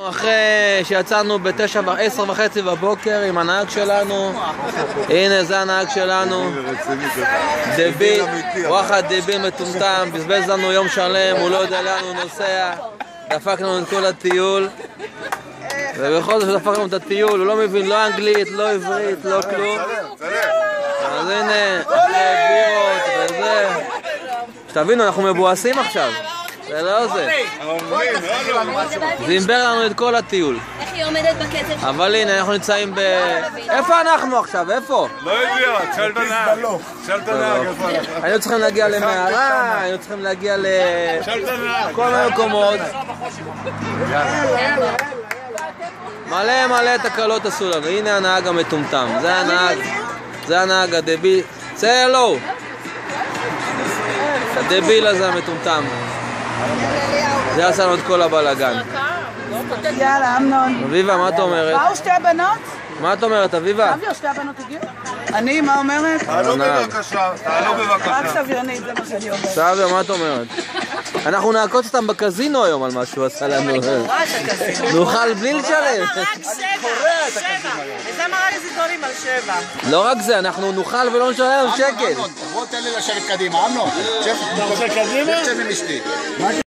אחרי שיצאנו ב10:30 בבוקר עם הנהג שלנו, הנה זה הנהג שלנו, דביל, וואחד דביל מטומטם, בזבז לנו יום שלם, הוא לא יודע לאן הוא נוסע, דפק לנו את כל הטיול, ובכל זאת דפק לנו את הטיול, הוא לא מבין לא אנגלית, לא עברית, לא כלום. אז הנה, אחרי בירות וזה, שתבינו, אנחנו מבואסים עכשיו. זה לא זה. זה ימבר לנו את כל הטיול. איך היא עומדת בקצב? אבל הנה, אנחנו נמצאים ב... איפה אנחנו עכשיו? איפה? לא הגיע, תשאל את הנהג. תשאל את הנהג. היינו צריכים להגיע למערה, היינו צריכים להגיע לכל מיני מקומות. מלא תקלות עשו לנו. הנה הנהג המטומטם. זה הנהג הדביל. say hello. הדביל הזה המטומטם. זה עשה לנו את כל הבלגן. יאללה, אמנון. אביבה, מה את אומרת? באו שתי הבנות? מה את אומרת, אביבה? אביו, שתי הבנות הגיעו? אני, מה אומרת? תעלו בבקשה, תעלו בבקשה. רק סביונית, זה מה שאני אומרת. סביה, מה את אומרת? אנחנו נעקוץ אותם בקזינו היום על מה שהוא עשה לנו. נאכל בלי לשלם. רק 7. איזה מרק זיתונים על 7. לא רק זה, אנחנו נאכל ולא נשלם שקל. בוא תן לי לשבת קדימה, אמנון. שב קדימה? שב עם אשתי.